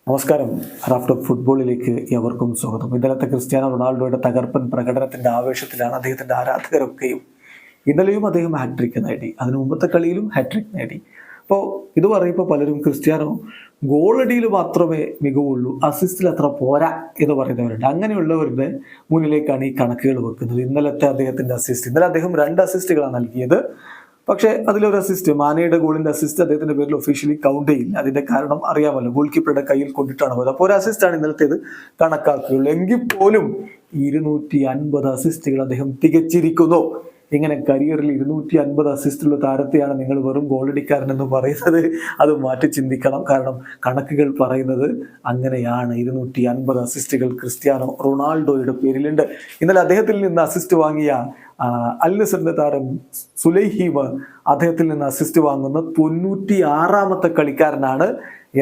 നമസ്കാരം. Raf talk ഫുട്ബോളിലേക്ക് എവർക്കും സ്വാഗതം. ഇന്നലത്തെ ക്രിസ്ത്യാനോ റൊണാൾഡോയുടെ തകർപ്പൻ പ്രകടനത്തിന്റെ ആവേശത്തിലാണ് അദ്ദേഹത്തിന്റെ ആരാധകരൊക്കെയും. ഇന്നലെയും അദ്ദേഹം ഹാട്രിക്ക് നേടി, അതിനു മുമ്പത്തെ കളിയിലും ഹാട്രിക് നേടി. അപ്പോൾ ഇത് പറയുമ്പോൾ പലരും ക്രിസ്ത്യാനോ ഗോളടിയിൽ മാത്രമേ മികവുള്ളൂ, അസിസ്റ്റിൽ അത്ര പോരാ എന്ന് പറയുന്നവരുണ്ട്. അങ്ങനെയുള്ളവരുടെ മുന്നിലേക്കാണ് ഈ കണക്കുകൾ വെക്കുന്നത്. ഇന്നലെ അദ്ദേഹം 2 അസിസ്റ്റുകളാണ് നൽകിയത്. പക്ഷേ അതിലൊരു അസിസ്റ്റ്, മാനയുടെ ഗോളിന്റെ അസിസ്റ്റ് അദ്ദേഹത്തിന്റെ പേരിൽ ഒഫീഷ്യലി കൗണ്ട് ചെയ്യില്ല. അതിന്റെ കാരണം അറിയാമല്ലോ, ഗോൾ കീപ്പറുടെ കയ്യിൽ കൊണ്ടിട്ടാണ് പോയത്. അപ്പോൾ ഒരു അസിസ്റ്റാണ് ഇന്നലത്തേത് കണക്കാക്കുകയുള്ളൂ. എങ്കിൽ പോലും 250 അസിസ്റ്റുകൾ അദ്ദേഹം തികച്ചിരിക്കുന്നു. ഇങ്ങനെ കരിയറിൽ 250 അസിസ്റ്റുള്ള താരത്തെയാണ് നിങ്ങൾ വെറും ഗോളടിക്കാരൻ എന്ന് പറയുന്നത്. അത് മാറ്റി ചിന്തിക്കണം. കാരണം കണക്കുകൾ പറയുന്നത് അങ്ങനെയാണ്. 250 അസിസ്റ്റുകൾ ക്രിസ്ത്യാനോ റൊണാൾഡോയുടെ പേരിലുണ്ട്. ഇന്നലെ അദ്ദേഹത്തിൽ നിന്ന് അസിസ്റ്റ് വാങ്ങിയ അൽ നസറിന്റെ താരം സുലൈഹിം അദ്ദേഹത്തിൽ നിന്ന് അസിസ്റ്റ് വാങ്ങുന്ന 96ാമത്തെ കളിക്കാരനാണ്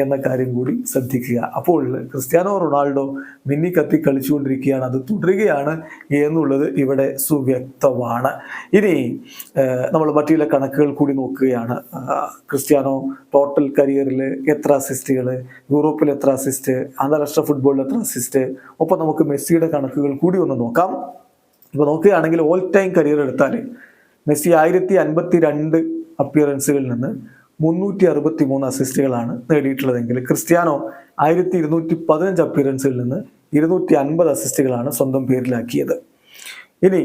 എന്ന കാര്യം കൂടി ശ്രദ്ധിക്കുക. അപ്പോൾ ക്രിസ്ത്യാനോ റൊണാൾഡോ മിന്നി കത്തി കളിച്ചുകൊണ്ടിരിക്കുകയാണ്, അത് തുടരുകയാണ് എന്നുള്ളത് ഇവിടെ സുവ്യക്തമാണ്. ഇനി നമ്മൾ മറ്റു ചില കണക്കുകൾ കൂടി നോക്കുകയാണ്. ക്രിസ്ത്യാനോ ടോട്ടൽ കരിയറിൽ എത്ര അസിസ്റ്റുകൾ, യൂറോപ്പിൽ എത്ര അസിസ്റ്റ്, അന്താരാഷ്ട്ര ഫുട്ബോളിൽ എത്ര അസിസ്റ്റ്, ഒപ്പം നമുക്ക് മെസ്സിയുടെ കണക്കുകൾ കൂടി ഒന്ന് നോക്കാം. ഇപ്പോൾ നോക്കുകയാണെങ്കിൽ ഓൾ ടൈം കരിയർ എടുത്താൽ മെസ്സി 1052 അപ്പിയറൻസുകളിൽ നിന്ന് 363 അസിസ്റ്റുകളാണ് നേടിയിട്ടുള്ളതെങ്കിൽ ക്രിസ്ത്യാനോ 1215 അപ്പിയറൻസുകളിൽ നിന്ന് 250 അസിസ്റ്റുകളാണ് സ്വന്തം പേരിലാക്കിയത്. ഇനി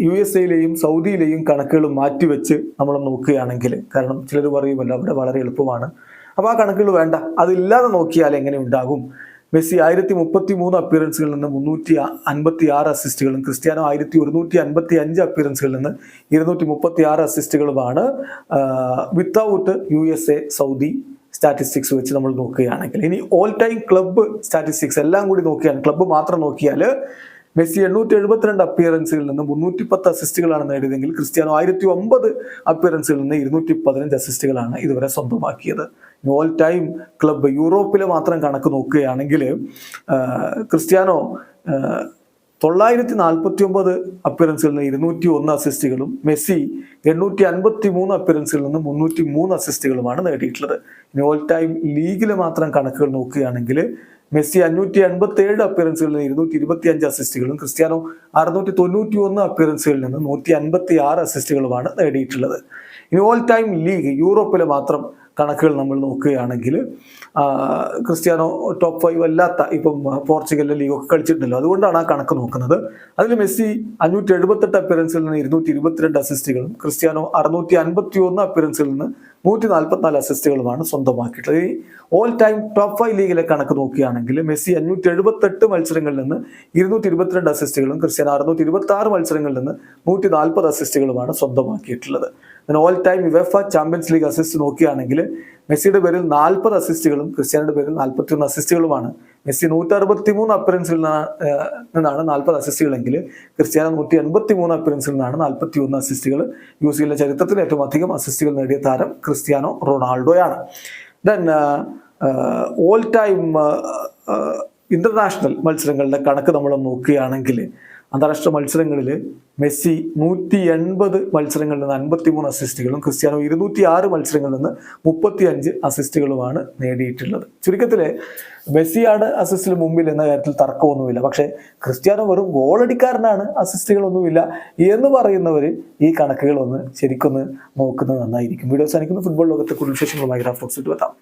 USA സൗദിയിലെയും കണക്കുകൾ മാറ്റിവെച്ച് നമ്മൾ നോക്കുകയാണെങ്കിൽ, കാരണം ചിലർ പറയുമല്ലോ അവിടെ വളരെ എളുപ്പമാണ്, അപ്പോൾ ആ കണക്കുകൾ വേണ്ട, അതില്ലാതെ നോക്കിയാൽ എങ്ങനെ ഉണ്ടാകും? മെസ്സി 1033 അപ്പിയറൻസുകളിൽ നിന്ന് 356 അസിസ്റ്റുകളും ക്രിസ്ത്യാനോ 1155 അപ്പിയറൻസുകളിൽ നിന്ന് 236 അസിസ്റ്റുകളുമാണ് വിത്തൗട്ട് USA സൗദി സ്റ്റാറ്റിസ്റ്റിക്സ് വെച്ച് നമ്മൾ നോക്കുകയാണെങ്കിൽ. ഇനി ഓൾ ടൈം ക്ലബ്ബ് സ്റ്റാറ്റിസ്റ്റിക്സ് എല്ലാം കൂടി നോക്കിയാൽ, ക്ലബ്ബ് മാത്രം നോക്കിയാൽ മെസ്സി 872 അപ്പിയറൻസുകളിൽ നിന്ന് 310 അസിസ്റ്റുകളാണ് നേടിയതെങ്കിൽ ക്രിസ്ത്യാനോ 1009 അപ്പിയറൻസുകളിൽ നിന്ന് 215 അസിസ്റ്റുകളാണ് ഇതുവരെ സ്വന്തമാക്കിയത്. ഓൾ ടൈം ക്ലബ്ബ് യൂറോപ്പിലെ മാത്രം കണക്ക് നോക്കുകയാണെങ്കിൽ ക്രിസ്ത്യാനോ 949 അപ്പിയറൻസുകളിൽ നിന്ന് 201 അസിസ്റ്റുകളും മെസ്സി 853 അപ്പിയറൻസുകളിൽ നിന്ന് 303 അസിസ്റ്റുകളുമാണ് നേടിയിട്ടുള്ളത്. ഇനി ഓൾ ടൈം ലീഗിലെ മാത്രം കണക്കുകൾ നോക്കുകയാണെങ്കിൽ മെസ്സി 587 അപ്പിയറൻസുകളിൽ നിന്ന് 225 അസിസ്റ്റുകളും ക്രിസ്ത്യാനോ 691 അപ്പിയറൻസുകളിൽ നിന്ന് 156 അസിസ്റ്റുകളുമാണ് നേടിയിട്ടുള്ളത്. ഇനി ഓൾ ടൈം ലീഗ് യൂറോപ്പിലെ മാത്രം കണക്കുകൾ നമ്മൾ നോക്കുകയാണെങ്കിൽ ക്രിസ്ത്യാനോ ടോപ്പ് 5 അല്ലാത്ത, ഇപ്പം പോർച്ചുഗലിലെ ലീഗൊക്കെ കളിച്ചിട്ടുണ്ടല്ലോ, അതുകൊണ്ടാണ് ആ കണക്ക് നോക്കുന്നത്. അതിൽ മെസ്സി 578 അപ്പിയറൻസിൽ നിന്ന് 222 അസിസ്റ്റുകളും ക്രിസ്ത്യാനോ 651 അപ്പിയറൻസിൽ നിന്ന് 144 അസിസ്റ്റുകളുമാണ് സ്വന്തമാക്കിയിട്ടുള്ളത്. ഈ ഓൾ ടൈം ടോപ്പ് 5 ലീഗിലെ കണക്ക് നോക്കുകയാണെങ്കിൽ മെസ്സി 578 മത്സരങ്ങളിൽ നിന്ന് 222 അസിസ്റ്റുകളും ക്രിസ്ത്യാനോ 626 മത്സരങ്ങളിൽ നിന്ന് 140 അസിസ്റ്റുകളുമാണ് സ്വന്തമാക്കിയിട്ടുള്ളത്. All time UEFA champions league assist നോക്കുകയാണെങ്കിൽ മെസ്സിയുടെ പേരിൽ 40 അസിസ്റ്റുകളും ക്രിസ്ത്യാനോയുടെ പേരിൽ 41 അസിസ്റ്റുകളുമാണ്. മെസ്സി 163 അപ്പിയറൻസിൽ നിന്നാണ് 40 അസിസ്റ്റുകളെങ്കിൽ ക്രിസ്ത്യാനോ 183 അപ്പിയറൻസിൽ നിന്നാണ് 41 അസിസ്റ്റുകൾ. UCLയുടെ ചരിത്രത്തിൽ ഏറ്റവും അധികം അസിസ്റ്റുകൾ നേടിയ താരം ക്രിസ്ത്യാനോ റൊണാൾഡോയാണ്. ദെൻ ഓൾ ടൈം ഇന്റർനാഷണൽ മത്സരങ്ങളുടെ കണക്ക് നമ്മൾ നോക്കുകയാണെങ്കിൽ അന്താരാഷ്ട്ര മത്സരങ്ങളിൽ മെസ്സി 180 മത്സരങ്ങളിൽ നിന്ന് 53 അസിസ്റ്റുകളും ക്രിസ്ത്യാനോ 206 മത്സരങ്ങളിൽ നിന്ന് 35 അസിസ്റ്റുകളുമാണ് നേടിയിട്ടുള്ളത്. ചുരുക്കത്തിൽ മെസ്സിയാണ് അസിസ്റ്റിന് മുമ്പിൽ എന്ന കാര്യത്തിൽ തർക്കമൊന്നുമില്ല. പക്ഷേ ക്രിസ്ത്യാനോ വെറും ഗോളടിക്കാരനാണ്, അസിസ്റ്റുകളൊന്നുമില്ല എന്ന് പറയുന്നവർ ഈ കണക്കുകളൊന്ന് ശരിക്കൊന്ന് നോക്കുന്നത് നന്നായിരിക്കും. വീഡിയോ അവസാനിക്കുന്ന ഫുട്ബോൾ ലോകത്തെ കൂടുതൽ വിശേഷങ്ങളുമായി റാഫ് ടോക്സ് എത്താം.